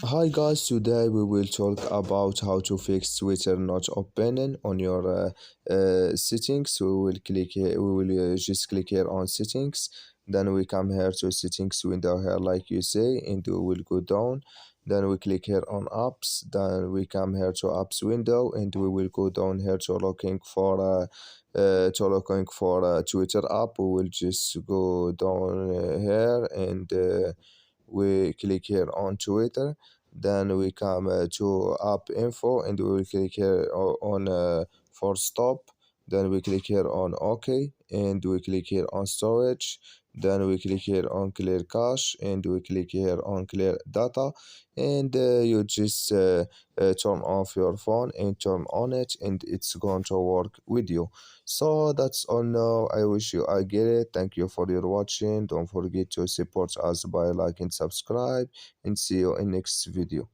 Hi guys, today we will talk about how to fix Twitter not opening on your settings. We will click here, we will just click here on settings. Then we come here to settings window here like you say, and we will go down. Then we click here on apps. Then we come here to apps window, and we will go down here to looking for a Twitter app. We will just go down here and we click here on Twitter. Then we come to app info and we will click here on for stop. Then we click here on OK and we click here on storage. Then we click here on clear cache and we click here on clear data, and you just turn off your phone and turn on it, and it's going to work with you. So that's all now. I wish you I get it. Thank you for your watching. Don't forget to support us by like and subscribe, and see you in next video.